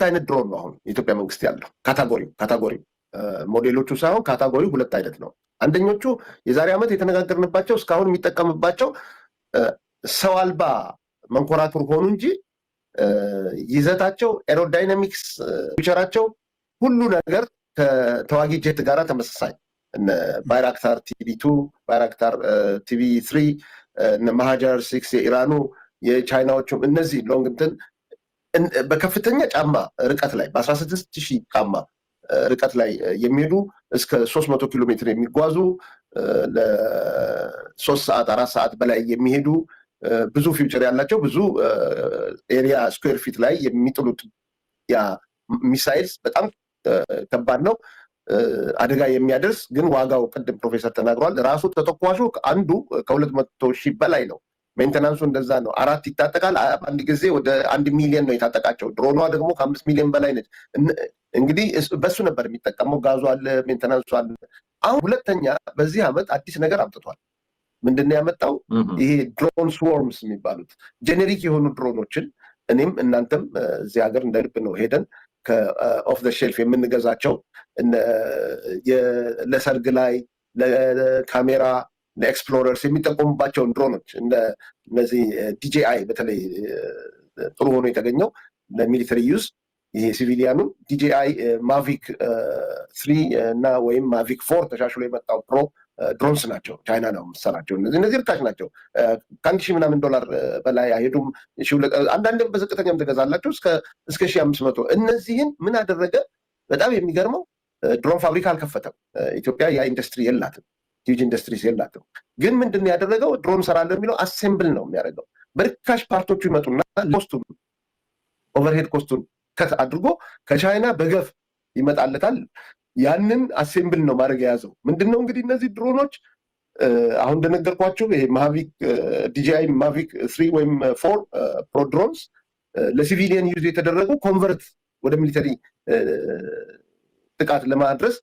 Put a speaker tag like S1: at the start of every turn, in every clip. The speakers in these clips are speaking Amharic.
S1: አይነት ድሮን ነው አሁን የኢትዮጵያ መንግስት ያለው ካታጎሪ ሞዴሎቹ ሳይሆን ካታጎሪ ሁለት አይነት ነው። አንደኞቹ የዛሬ ዓመት የተነጋገርንባቸው እስካሁን የሚጠቀምባቸው ሰው አልባ መንኮራኩር ሆኑ እንጂ ይዘታቸው ኤሮዳይናሚክስ ፊቸራቸው ሁሉ ነገር ከተዋጊ ጄት ጋር ተመሳሳይ ባይራክታር ቲቪ2 ባይራክታር ቲቪ3 ማሃጃር 6 የኢራኑ የቻይናዎቹም እነዚህ ሎንግ እንትን በከፍተኛ ጫማ ርቀት ላይ በ16000 ጫማ ርቀት ላይ የሚሄዱ እስከ 300 ኪሎ ሜትር የሚጓዙ ለ3 ሰዓት 4 ሰዓት በላይ የሚሄዱ ብዙ ፊውቸር ያላቸው ብዙ ኤሪያ ስኩዌር ፊት ላይ የሚጥሉት ያ ሚሳይልስ በጣም ከባድ ነው። አደጋ የሚያደርስ ግን ዋጋው ቅድም ፕሮፌሰር ተናግሯል። ራሱ ተተኳሹ አንዱ ከ200,000 በላይ ነው። ሜንቴናንሱ እንደዛ ነው። 4 ይታጠቃል። አንድ ጊዜ ወደ 1 ሚሊዮን ነው የታጠቃቸው። ድሮኗ ደግሞ ከ5 ሚሊዮን በላይ ነች። እንግዲህ በሱ ነበር የሚጠቀመው። ጋዙ አለ፣ ሜንቴናንሱ አለ። አሁን ሁለተኛ በዚህ ዓመት አዲስ ነገር አምጥቷል። ምንድነው ያመጣው? ይሄ ድሮን ስዎርምስ የሚባሉት ጄኔሪክ የሆኑ ድሮኖችን እኔም እናንተም እዚህ ሀገር እንደ ልብ ነው ሄደን ከኦፍ ዘ ሼልፍ የምንገዛቸው ለሰርግ ላይ ለካሜራ ለኤክስፕሎረርስ የሚጠቀሙባቸውን ድሮኖች እነዚህ ዲጂአይ በተለይ ጥሩ ሆኖ የተገኘው ለሚሊተሪ ዩዝ ይሄ ሲቪሊያኑ ዲጂአይ ማቪክ 3 እና ወይም ማቪክ 4 ተሻሽሎ የመጣው ፕሮ ድሮንስ ናቸው። ቻይና ነው የምትሰራቸው። እነዚህ ርካሽ ናቸው። ከ1,000 ምናምን ዶላር በላይ አይሄዱም። አንዳንድም በዝቅተኛም ትገዛላቸው እስከ 1,500። እነዚህን ምን አደረገ? በጣም የሚገርመው ድሮን ፋብሪካ አልከፈተም። ኢትዮጵያ ያ ኢንዱስትሪ የላትም፣ ሂውጅ ኢንዱስትሪስ የላትም። ግን ምንድን ያደረገው? ድሮን ሰራለሁ የሚለው አሴምብል ነው የሚያደርገው። በርካሽ ፓርቶቹ ይመጡና ኮስቱን ኦቨርሄድ ኮስቱን ከት አድርጎ ከቻይና በገፍ ይመጣለታል። ያንን አሴምብል ነው ማድረግ የያዘው። ምንድነው እንግዲህ እነዚህ ድሮኖች አሁን እንደነገርኳቸው ይሄ ማቪክ ዲጂአይ ማቪክ 3 ወይም 4 ፕሮ ድሮንስ ለሲቪሊየን ዩዝ የተደረጉ ኮንቨርት ወደ ሚሊተሪ ጥቃት ለማድረስ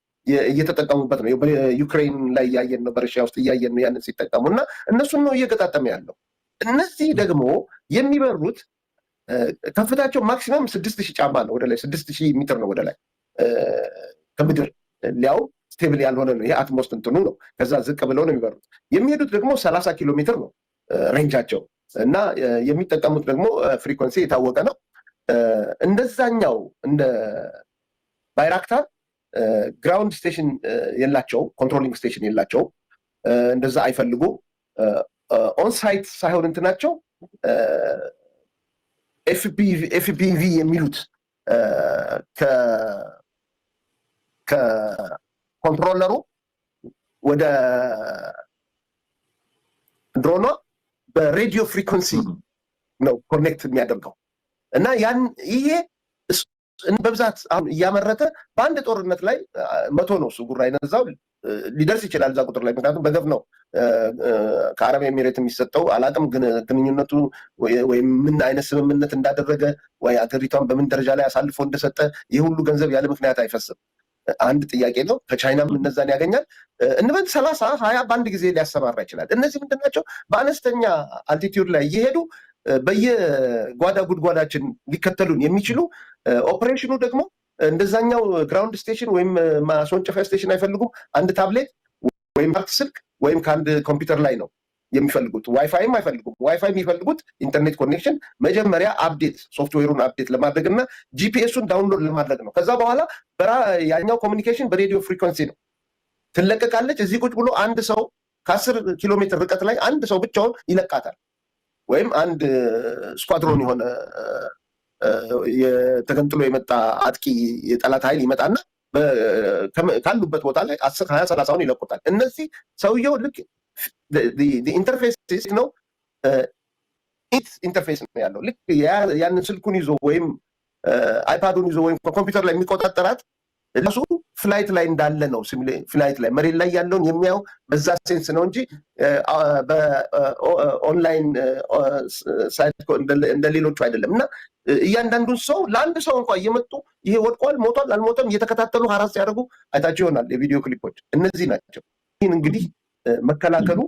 S1: እየተጠቀሙበት ነው። በዩክሬን ላይ እያየን ነው፣ በረሽያ ውስጥ እያየን ነው ያንን ሲጠቀሙ እና እነሱን ነው እየገጣጠመ ያለው። እነዚህ ደግሞ የሚበሩት ከፍታቸው ማክሲመም 6,000 ጫማ ነው፣ ወደ ላይ 6,000 ሜትር ነው ወደ ላይ ከምድር ሊያው ስቴብል ያልሆነ ነው። ይሄ አትሞስት እንትኑ ነው። ከዛ ዝቅ ብለው ነው የሚበሩት። የሚሄዱት ደግሞ 30 ኪሎ ሜትር ነው ሬንጃቸው እና የሚጠቀሙት ደግሞ ፍሪኮንሲ የታወቀ ነው። እንደዛኛው እንደ ባይራክታር ግራውንድ ስቴሽን የላቸው፣ ኮንትሮሊንግ ስቴሽን የላቸው። እንደዛ አይፈልጉ። ኦንሳይት ሳይሆን እንትናቸው ኤፍፒቪ የሚሉት ከኮንትሮለሩ ወደ ድሮኗ በሬዲዮ ፍሪኮንሲ ነው ኮኔክት የሚያደርገው እና ያን ይሄ በብዛት አሁን እያመረተ በአንድ ጦርነት ላይ 100 ነው እሱ ጉራ ይነዛው ሊደርስ ይችላል እዛ ቁጥር ላይ። ምክንያቱም በገፍ ነው ከአረብ ኤሚሬት የሚሰጠው። አላቅም ግን ግንኙነቱ ወይም ምን አይነት ስምምነት እንዳደረገ ወይ አገሪቷን በምን ደረጃ ላይ አሳልፎ እንደሰጠ ይህ ሁሉ ገንዘብ ያለ ምክንያት አይፈስም። አንድ ጥያቄ ነው። ከቻይናም እነዛን ያገኛል። እንበል 30-20 በአንድ ጊዜ ሊያሰማራ ይችላል። እነዚህ ምንድን ናቸው? በአነስተኛ አልቲቲዩድ ላይ እየሄዱ በየጓዳ ጉድጓዳችን ሊከተሉን የሚችሉ ኦፕሬሽኑ ደግሞ እንደዛኛው ግራውንድ ስቴሽን ወይም ማስወንጨፊያ ስቴሽን አይፈልጉም። አንድ ታብሌት ወይም ስልክ ወይም ከአንድ ኮምፒውተር ላይ ነው የሚፈልጉት። ዋይፋይም አይፈልጉም። ዋይፋይ የሚፈልጉት ኢንተርኔት ኮኔክሽን መጀመሪያ አፕዴት ሶፍትዌሩን አፕዴት ለማድረግ እና ጂፒኤሱን ዳውንሎድ ለማድረግ ነው። ከዛ በኋላ ያኛው ኮሚኒኬሽን በሬዲዮ ፍሪኮንሲ ነው ትለቀቃለች። እዚህ ቁጭ ብሎ አንድ ሰው ከ10 ኪሎ ሜትር ርቀት ላይ አንድ ሰው ብቻውን ይለቃታል። ወይም አንድ ስኳድሮን የሆነ የተገንጥሎ የመጣ አጥቂ የጠላት ኃይል ይመጣና ካሉበት ቦታ ላይ 10-20-30 ይለቁታል። እነዚህ ሰውየው ልክ ኢንተርፌስ ነው ኢንተርፌስ ነው ያለው። ልክ ያንን ስልኩን ይዞ ወይም አይፓዱን ይዞ ወይም ኮምፒውተር ላይ የሚቆጣጠራት እሱ ፍላይት ላይ እንዳለ ነው። ፍላይት ላይ መሬት ላይ ያለውን የሚያው በዛ ሴንስ ነው እንጂ በኦንላይን ሳይት እንደ ሌሎቹ አይደለም። እና እያንዳንዱን ሰው ለአንድ ሰው እንኳን እየመጡ ይሄ ወድቋል፣ ሞቷል፣ አልሞተም እየተከታተሉ ሀራስ ሲያደርጉ አይታቸው ይሆናል የቪዲዮ ክሊፖች። እነዚህ ናቸው። ይህን እንግዲህ መከላከሉ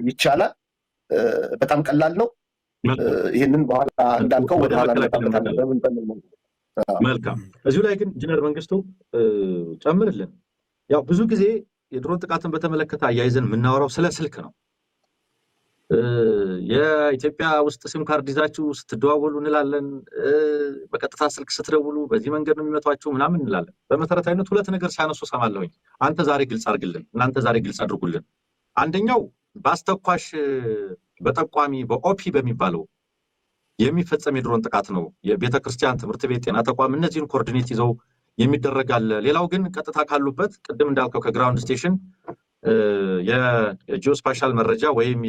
S1: ይቻላል። በጣም ቀላል ነው። ይህንን በኋላ እንዳልከው ወደ ኋላ
S2: መልካም። እዚሁ ላይ ግን ኢንጂነር መንግስቱ ጨምርልን። ያው ብዙ ጊዜ የድሮን ጥቃትን በተመለከተ አያይዘን የምናወራው ስለ ስልክ ነው። የኢትዮጵያ ውስጥ ሲም ካርድ ይዛችሁ ስትደዋወሉ እንላለን። በቀጥታ ስልክ ስትደውሉ በዚህ መንገድ ነው የሚመቷችሁ ምናምን እንላለን። በመሰረታዊነት ሁለት ነገር ሲያነሱ ሰማለሁኝ። አንተ ዛሬ ግልጽ አድርግልን፣ እናንተ ዛሬ ግልጽ አድርጉልን። አንደኛው በአስተኳሽ በጠቋሚ በኦፒ በሚባለው የሚፈጸም የድሮን ጥቃት ነው። የቤተክርስቲያን፣ ትምህርት ቤት፣ ጤና ተቋም እነዚህን ኮኦርዲኔት ይዘው የሚደረግ አለ። ሌላው ግን ቀጥታ ካሉበት ቅድም እንዳልከው ከግራውንድ ስቴሽን የጂኦስፓሻል መረጃ ወይም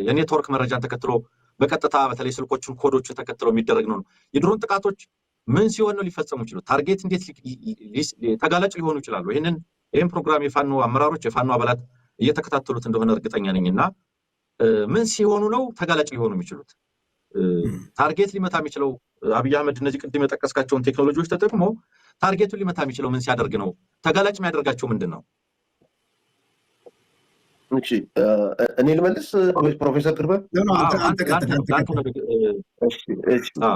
S2: የኔትወርክ መረጃን ተከትሎ በቀጥታ በተለይ ስልኮቹን ኮዶችን ተከትሎ የሚደረግ ነው። የድሮን ጥቃቶች ምን ሲሆን ነው ሊፈጸሙ ይችላሉ? ታርጌት እንዴት ተጋላጭ ሊሆኑ ይችላሉ? ይህን ፕሮግራም የፋኖ አመራሮች የፋኖ አባላት እየተከታተሉት እንደሆነ እርግጠኛ ነኝ እና ምን ሲሆኑ ነው ተጋላጭ ሊሆኑ የሚችሉት? ታርጌት ሊመታ የሚችለው አብይ አህመድ እነዚህ ቅድም የጠቀስካቸውን ቴክኖሎጂዎች ተጠቅሞ ታርጌቱን ሊመታ የሚችለው ምን ሲያደርግ ነው? ተጋላጭ የሚያደርጋቸው ምንድን ነው?
S1: እሺ እኔ ልመልስ ወይስ ፕሮፌሰር ግርበ?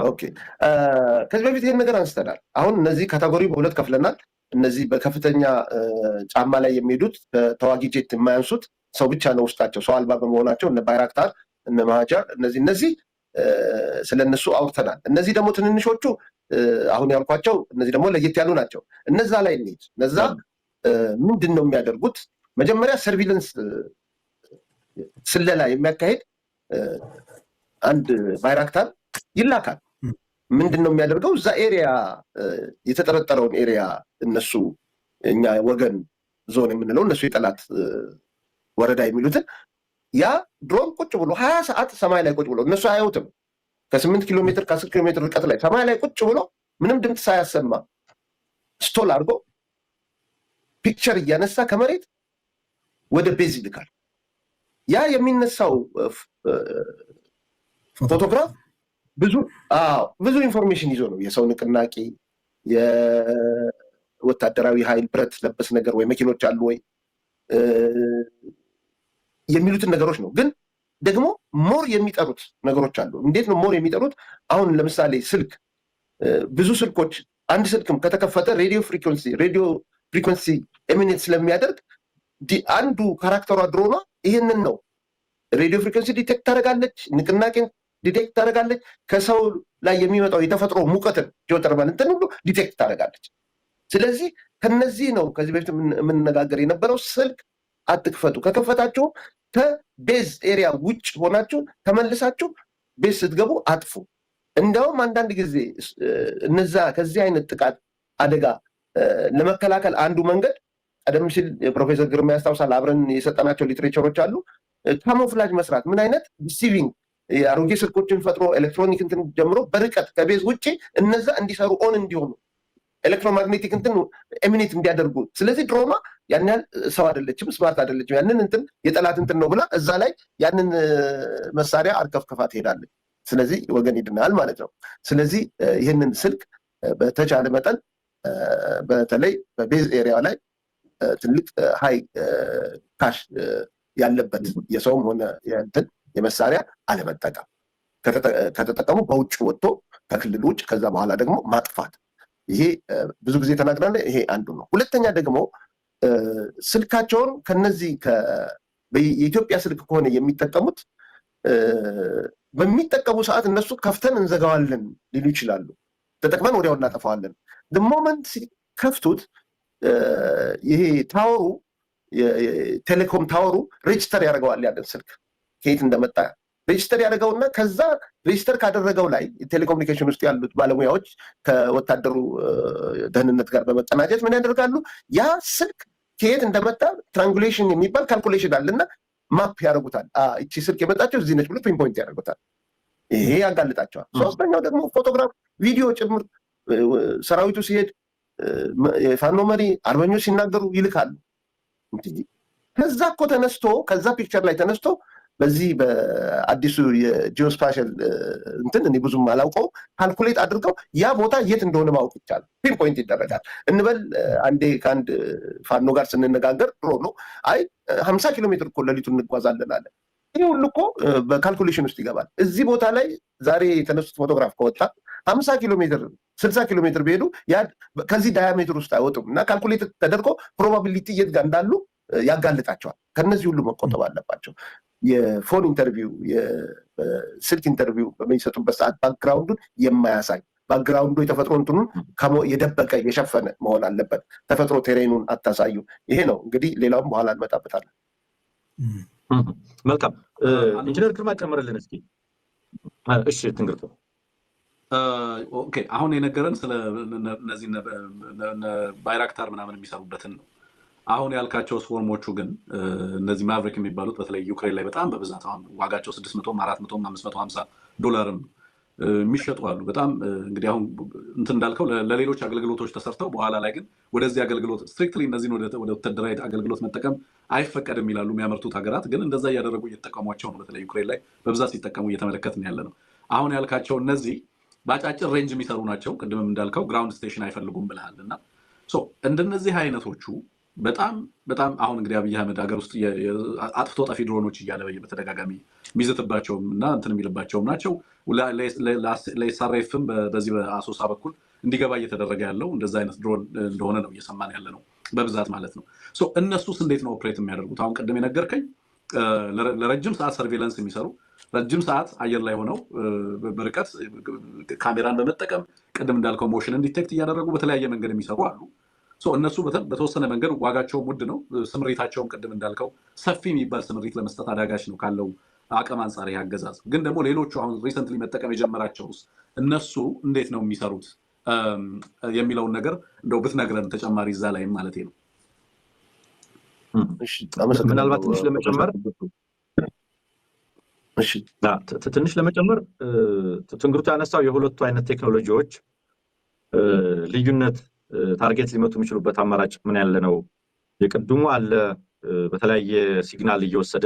S1: ኦኬ ከዚህ በፊት ይህን ነገር አንስተናል። አሁን እነዚህ ካቴጎሪ በሁለት ከፍለናል። እነዚህ በከፍተኛ ጫማ ላይ የሚሄዱት ተዋጊ ጄት የማያንሱት ሰው ብቻ ነው ውስጣቸው ሰው አልባ በመሆናቸው እነ ባይራክታር እነ ማሃጃር እነዚህ ስለነሱ አውርተናል። እነዚህ ደግሞ ትንንሾቹ አሁን ያልኳቸው እነዚህ ደግሞ ለየት ያሉ ናቸው። እነዛ ላይ እንሂድ። እነዛ ምንድን ነው የሚያደርጉት? መጀመሪያ ሰርቪለንስ ስለላ የሚያካሄድ አንድ ባይራክታር ይላካል። ምንድን ነው የሚያደርገው? እዛ ኤሪያ የተጠረጠረውን ኤሪያ እነሱ እኛ ወገን ዞን የምንለው እነሱ የጠላት ወረዳ የሚሉትን ያ ድሮን ቁጭ ብሎ 20 ሰዓት ሰማይ ላይ ቁጭ ብሎ እነሱ አያዩትም። ከ8 ኪሎ ሜትር ከ10 ኪሎ ሜትር ርቀት ላይ ሰማይ ላይ ቁጭ ብሎ ምንም ድምፅ ሳያሰማ ስቶል አድርጎ ፒክቸር እያነሳ ከመሬት ወደ ቤዝ ይልካል። ያ የሚነሳው ፎቶግራፍ ብዙ ኢንፎርሜሽን ይዞ ነው። የሰው ንቅናቄ፣ የወታደራዊ ኃይል፣ ብረት ለበስ ነገር ወይ መኪኖች አሉ ወይ የሚሉትን ነገሮች ነው። ግን ደግሞ ሞር የሚጠሩት ነገሮች አሉ። እንዴት ነው ሞር የሚጠሩት? አሁን ለምሳሌ ስልክ፣ ብዙ ስልኮች አንድ ስልክም ከተከፈተ ሬዲዮ ፍሪኮንሲ ኤሚኔት ስለሚያደርግ አንዱ ካራክተሯ ድሮኗ ይህንን ነው። ሬዲዮ ፍሪኮንሲ ዲቴክት ታደርጋለች፣ ንቅናቄን ዲቴክት ታደርጋለች፣ ከሰው ላይ የሚመጣው የተፈጥሮ ሙቀትን ጂኦተርማል እንትን ሁሉ ዲቴክት ታደርጋለች። ስለዚህ ከነዚህ ነው ከዚህ በፊት የምንነጋገር የነበረው ስልክ አትክፈቱ። ከከፈታችሁ ከቤዝ ኤሪያ ውጭ ሆናችሁ ተመልሳችሁ ቤዝ ስትገቡ አጥፉ። እንዲያውም አንዳንድ ጊዜ እነዛ ከዚህ አይነት ጥቃት አደጋ ለመከላከል አንዱ መንገድ ቀደም ሲል ፕሮፌሰር ግርማ ያስታውሳል፣ አብረን የሰጠናቸው ሊትሬቸሮች አሉ። ካሞፍላጅ መስራት፣ ምን አይነት ዲሲቪንግ አሮጌ ስልኮችን ፈጥሮ ኤሌክትሮኒክ እንትን ጀምሮ በርቀት ከቤዝ ውጭ እነዛ እንዲሰሩ ኦን እንዲሆኑ ኤሌክትሮማግኔቲክ እንትን ኤሚኔት እንዲያደርጉ። ስለዚህ ድሮኗ ያን ያህል ሰው አይደለችም፣ ስማርት አይደለችም። ያንን እንትን የጠላት እንትን ነው ብላ እዛ ላይ ያንን መሳሪያ አርከፍከፋ ትሄዳለች። ስለዚህ ወገን ይድናል ማለት ነው። ስለዚህ ይህንን ስልክ በተቻለ መጠን በተለይ በቤዝ ኤሪያ ላይ ትልቅ ሀይ ካሽ ያለበት የሰውም ሆነ የእንትን የመሳሪያ አለመጠቀም፣ ከተጠቀሙ በውጭ ወጥቶ ከክልል ውጭ፣ ከዛ በኋላ ደግሞ ማጥፋት። ይሄ ብዙ ጊዜ ተናግረናል። ይሄ አንዱ ነው። ሁለተኛ ደግሞ ስልካቸውን ከነዚህ የኢትዮጵያ ስልክ ከሆነ የሚጠቀሙት በሚጠቀሙ ሰዓት እነሱ ከፍተን እንዘጋዋለን ሊሉ ይችላሉ። ተጠቅመን ወዲያው እናጠፋዋለን። ሞመንት ሲከፍቱት ይሄ ታወሩ ቴሌኮም ታወሩ ሬጅስተር ያደርገዋል። ያለን ስልክ ከየት እንደመጣ ሬጅስተር ያደርገውና ከዛ ሬጅስተር ካደረገው ላይ ቴሌኮሙኒኬሽን ውስጥ ያሉት ባለሙያዎች ከወታደሩ ደህንነት ጋር በመቀናጀት ምን ያደርጋሉ? ያ ስልክ ከየት እንደመጣ ትራንጉሌሽን የሚባል ካልኩሌሽን አለና ማፕ ያደርጉታል። እቺ ስልክ የመጣቸው እዚህ ነች ብሎ ፒንፖይንት ያደርጉታል። ይሄ ያጋልጣቸዋል። ሶስተኛው ደግሞ ፎቶግራፍ፣ ቪዲዮ ጭምር ሰራዊቱ ሲሄድ የፋኖ መሪ አርበኞች ሲናገሩ ይልካሉ። ከዛ እኮ ተነስቶ ከዛ ፒክቸር ላይ ተነስቶ በዚህ በአዲሱ የጂኦስፓሻል እንትን እኔ ብዙም አላውቀው ካልኩሌት አድርገው ያ ቦታ የት እንደሆነ ማወቅ ይቻላል። ፒንፖይንት ይደረጋል እንበል። አንዴ ከአንድ ፋኖ ጋር ስንነጋገር ድሮ ነው 50 ኪሎ ሜትር እኮ ሌሊቱን እንጓዛለን አለ። ይህ ሁሉ እኮ በካልኩሌሽን ውስጥ ይገባል። እዚህ ቦታ ላይ ዛሬ የተነሱት ፎቶግራፍ ከወጣ 50 ኪሎ ሜትር 60 ኪሎ ሜትር ቢሄዱ ከዚህ ዳያሜትር ውስጥ አይወጡም እና ካልኩሌት ተደርጎ ፕሮባቢሊቲ የት ጋር እንዳሉ ያጋልጣቸዋል። ከነዚህ ሁሉ መቆጠብ አለባቸው። የፎን ኢንተርቪው የስልክ ኢንተርቪው በሚሰጡበት ሰዓት ባክግራውንዱን የማያሳይ ባክግራውንዱ የተፈጥሮ እንትኑን የደበቀ የሸፈነ መሆን አለበት። ተፈጥሮ ቴሬኑን አታሳዩ። ይሄ ነው እንግዲህ። ሌላውም በኋላ እንመጣበታለን።
S2: መልካም ኢንጂነር ግርማ ጨምርልን እስኪ። እሺ ትንግርቱ
S3: ኦኬ። አሁን የነገረን ስለ እነዚህ ባይራክታር ምናምን የሚሰሩበትን ነው። አሁን ያልካቸው ስፎርሞቹ ግን እነዚህ ማቭሪክ የሚባሉት በተለይ ዩክሬን ላይ በጣም በብዛት አሁን ዋጋቸው 600 400 550 ዶላርም የሚሸጡ አሉ። በጣም እንግዲህ አሁን እንትን እንዳልከው ለሌሎች አገልግሎቶች ተሰርተው በኋላ ላይ ግን ወደዚህ አገልግሎት ስትሪክትሊ እነዚህን ወደ ወታደራዊ አገልግሎት መጠቀም አይፈቀድም ይላሉ የሚያመርቱት ሀገራት። ግን እንደዛ እያደረጉ እየተጠቀሟቸው ነው። በተለይ ዩክሬን ላይ በብዛት ሲጠቀሙ እየተመለከትን ያለ ነው። አሁን ያልካቸው እነዚህ በአጫጭር ሬንጅ የሚሰሩ ናቸው። ቅድምም እንዳልከው ግራውንድ ስቴሽን አይፈልጉም ብልሃል እና እንደነዚህ አይነቶቹ በጣም በጣም አሁን እንግዲህ አብይ አህመድ ሀገር ውስጥ አጥፍቶ ጠፊ ድሮኖች እያለ በተደጋጋሚ የሚዘትባቸውም እና እንትን የሚልባቸውም ናቸው። ለኤስአርኤፍም በዚህ በአሶሳ በኩል እንዲገባ እየተደረገ ያለው እንደዛ አይነት ድሮን እንደሆነ ነው እየሰማን ያለ ነው በብዛት ማለት ነው። እነሱስ እንዴት ነው ኦፕሬት የሚያደርጉት? አሁን ቅድም የነገርከኝ ለረጅም ሰዓት ሰርቬላንስ የሚሰሩ ረጅም ሰዓት አየር ላይ ሆነው በርቀት ካሜራን በመጠቀም ቅድም እንዳልከው ሞሽንን ዲቴክት እያደረጉ በተለያየ መንገድ የሚሰሩ አሉ። እነሱ በተወሰነ መንገድ ዋጋቸውም ውድ ነው። ስምሪታቸውም ቅድም እንዳልከው ሰፊ የሚባል ስምሪት ለመስጠት አዳጋች ነው ካለው አቅም አንጻር ያገዛዝ። ግን ደግሞ ሌሎቹ አሁን ሪሰንትሊ መጠቀም የጀመራቸውስ እነሱ እንዴት ነው የሚሰሩት የሚለውን ነገር እንደው ብትነግረን ተጨማሪ እዛ ላይም ማለት ነው።
S2: ምናልባት ትንሽ ለመጨመር ትንግርቱ ያነሳው የሁለቱ አይነት ቴክኖሎጂዎች ልዩነት ታርጌት ሊመቱ የሚችሉበት አማራጭ ምን ያለ ነው? የቅድሙ አለ በተለያየ ሲግናል እየወሰደ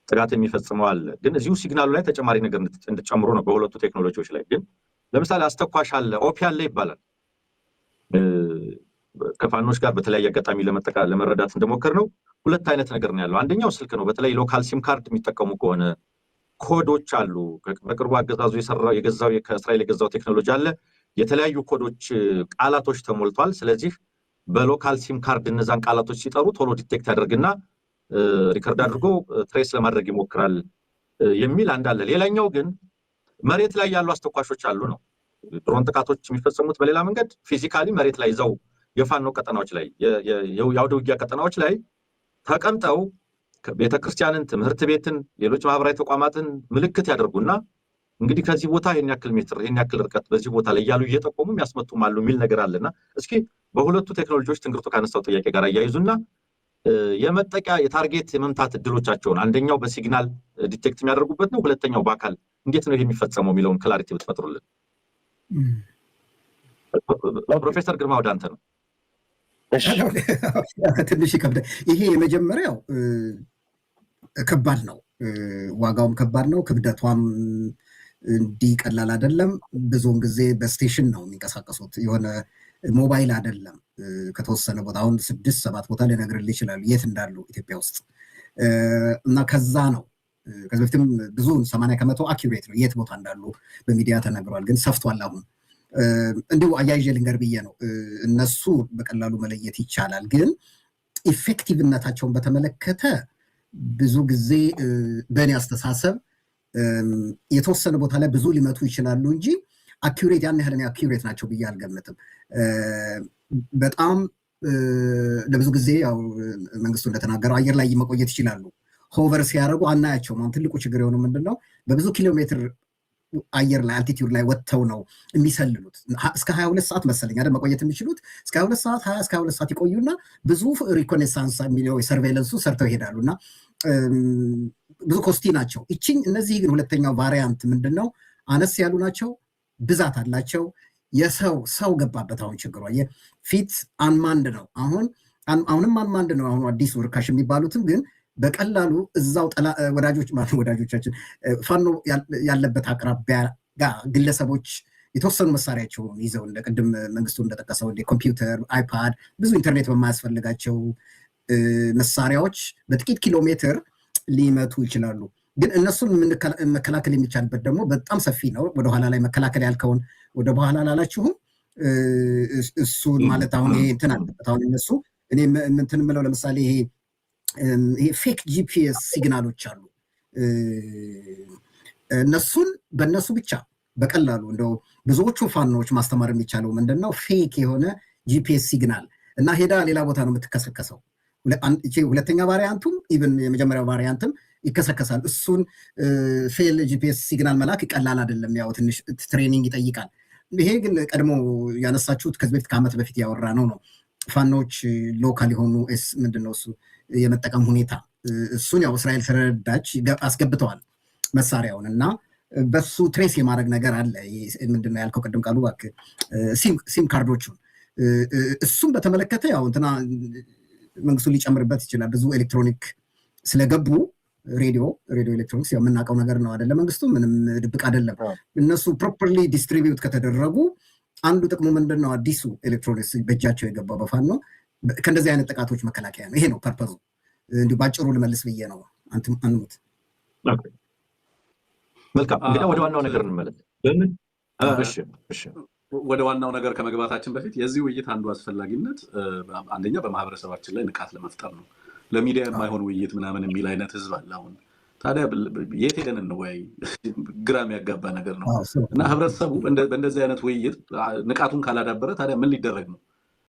S2: ጥቃት የሚፈጽመው አለ። ግን እዚሁ ሲግናሉ ላይ ተጨማሪ ነገር እንድትጨምሩ ነው በሁለቱ ቴክኖሎጂዎች ላይ። ግን ለምሳሌ አስተኳሽ አለ፣ ኦፒ አለ ይባላል። ከፋኖች ጋር በተለያየ አጋጣሚ ለመረዳት እንደሞከር ነው ሁለት አይነት ነገር ነው ያለው። አንደኛው ስልክ ነው። በተለይ ሎካል ሲም ካርድ የሚጠቀሙ ከሆነ ኮዶች አሉ። በቅርቡ አገዛዙ የገዛው ከእስራኤል የገዛው ቴክኖሎጂ አለ። የተለያዩ ኮዶች ቃላቶች ተሞልቷል። ስለዚህ በሎካል ሲም ካርድ እነዛን ቃላቶች ሲጠሩ ቶሎ ዲቴክት ያደርግና ሪከርድ አድርጎ ትሬስ ለማድረግ ይሞክራል የሚል አንድ አለ። ሌላኛው ግን መሬት ላይ ያሉ አስተኳሾች አሉ ነው። ድሮን ጥቃቶች የሚፈጸሙት በሌላ መንገድ ፊዚካሊ መሬት ላይ ይዘው የፋኖ ቀጠናዎች ላይ የአውደ ውጊያ ቀጠናዎች ላይ ተቀምጠው ቤተክርስቲያንን፣ ትምህርት ቤትን፣ ሌሎች ማህበራዊ ተቋማትን ምልክት ያደርጉና እንግዲህ ከዚህ ቦታ ይሄን ያክል ሜትር ይሄን ያክል ርቀት በዚህ ቦታ ላይ ያሉ እየጠቆሙ የሚያስመጡም አሉ የሚል ነገር አለና እስኪ በሁለቱ ቴክኖሎጂዎች ትንግርቱ ካነሳው ጥያቄ ጋር አያይዙና የመጠቂያ የታርጌት የመምታት እድሎቻቸውን አንደኛው በሲግናል ዲቴክት የሚያደርጉበት ነው፣ ሁለተኛው በአካል እንዴት ነው ይሄ የሚፈጸመው የሚለውን ክላሪቲ ብትፈጥሩልን። ፕሮፌሰር ግርማ ወደ አንተ ነው።
S4: ትንሽ ይከብዳል። ይሄ የመጀመሪያው ከባድ ነው፣ ዋጋውም ከባድ ነው፣ ክብደቷም እንዲህ ቀላል አይደለም። ብዙውን ጊዜ በስቴሽን ነው የሚንቀሳቀሱት፣ የሆነ ሞባይል አይደለም። ከተወሰነ ቦታ አሁን 6-7 ቦታ ሊነግርልህ ይችላሉ የት እንዳሉ ኢትዮጵያ ውስጥ እና ከዛ ነው። ከዚህ በፊትም ብዙ 80% አኪሬት ነው የት ቦታ እንዳሉ በሚዲያ ተነግሯል። ግን ሰፍቷል። አሁን እንዲሁ አያይዤ ልንገር ብዬ ነው። እነሱ በቀላሉ መለየት ይቻላል። ግን ኢፌክቲቭነታቸውን በተመለከተ ብዙ ጊዜ በእኔ አስተሳሰብ የተወሰነ ቦታ ላይ ብዙ ሊመቱ ይችላሉ እንጂ አኪሬት ያን ያህል አኪሬት ናቸው ብዬ አልገምትም። በጣም ለብዙ ጊዜ ያው መንግስቱ እንደተናገረው አየር ላይ መቆየት ይችላሉ። ሆቨር ሲያደርጉ አናያቸውም። አሁን ትልቁ ችግር የሆነው ምንድነው? በብዙ ኪሎ ሜትር አየር ላይ አልቲቲዩድ ላይ ወጥተው ነው የሚሰልሉት። እስከ 22 ሰዓት መሰለኝ አይደል መቆየት የሚችሉት። እስከ 22 ሰዓት 20 እስከ 22 ሰዓት ይቆዩና ብዙ ሪኮኔሳንስ የሚለው የሰርቬለንሱ ሰርተው ይሄዳሉ እና ብዙ ኮስቲ ናቸው። እነዚህ ግን ሁለተኛው ቫሪያንት ምንድነው? አነስ ያሉ ናቸው፣ ብዛት አላቸው። ሰው ገባበት። አሁን ችግሯ የፊት አንማንድ ነው። አሁንም አንማንድ ነው። አሁኑ አዲሱ ርካሽ የሚባሉትም ግን በቀላሉ እዛው ወዳጆቻችን ፋኖ ያለበት አቅራቢያ ጋር ግለሰቦች የተወሰኑ መሳሪያቸውን ይዘው እንደ ቅድም መንግስቱ እንደጠቀሰው እንደ ኮምፒውተር፣ አይፓድ ብዙ ኢንተርኔት በማያስፈልጋቸው መሳሪያዎች በጥቂት ኪሎ ሜትር ሊመቱ ይችላሉ። ግን እነሱን መከላከል የሚቻልበት ደግሞ በጣም ሰፊ ነው። ወደኋላ ላይ መከላከል ያልከውን ወደ በኋላ ላላችሁም እሱን ማለት አሁን ይሄ እንትን አለበት። አሁን እነሱ እኔ እንትን የምለው ለምሳሌ ይሄ ፌክ ጂፒኤስ ሲግናሎች አሉ። እነሱን በእነሱ ብቻ በቀላሉ እንደው ብዙዎቹ ፋኖች ማስተማር የሚቻለው ምንድነው ፌክ የሆነ ጂፒኤስ ሲግናል እና ሄዳ ሌላ ቦታ ነው የምትከሰከሰው። ሁለተኛ ቫሪያንቱም ኢቭን የመጀመሪያው ቫሪያንትም ይከሰከሳል። እሱን ፌል ጂፒኤስ ሲግናል መላክ ቀላል አይደለም፣ ያው ትንሽ ትሬኒንግ ይጠይቃል። ይሄ ግን ቀድሞ ያነሳችሁት ከዚህ በፊት ከዓመት በፊት ያወራ ነው ፋኖች ሎካል የሆኑ ምንድነው እሱ የመጠቀም ሁኔታ እሱን ያው እስራኤል ስለረዳች አስገብተዋል መሳሪያውን እና በሱ ትሬስ የማድረግ ነገር አለ። ምንድነው ያልከው ቅድም ቃሉ እባክህ ሲም ካርዶቹን እሱም በተመለከተ ያው እንትና መንግስቱ ሊጨምርበት ይችላል። ብዙ ኤሌክትሮኒክ ስለገቡ ሬዲዮ ኤሌክትሮኒክስ ያው የምናውቀው ነገር ነው አይደለ? መንግስቱ ምንም ድብቅ አይደለም። እነሱ ፕሮፐርሊ ዲስትሪቢዩት ከተደረጉ አንዱ ጥቅሙ ምንድነው አዲሱ ኤሌክትሮኒክስ በእጃቸው የገባው በፋኖ ከእንደዚህ አይነት ጥቃቶች መከላከያ ነው። ይሄ ነው ፐርፐዙ። እንዲሁ ባጭሩ ልመልስ ብዬ ነው። አንሙት።
S2: መልካም እንግዲህ ወደ ዋናው ነገር እንመለስ።
S3: ወደ ዋናው ነገር ከመግባታችን በፊት የዚህ ውይይት አንዱ አስፈላጊነት አንደኛ በማህበረሰባችን ላይ ንቃት ለመፍጠር ነው። ለሚዲያ የማይሆን ውይይት ምናምን የሚል አይነት ህዝብ አለ አሁን። ታዲያ የት ሄደን እንወያይ? ግራ የሚያጋባ ነገር ነው እና ህብረተሰቡ በእንደዚህ አይነት ውይይት ንቃቱን ካላዳበረ ታዲያ ምን ሊደረግ ነው?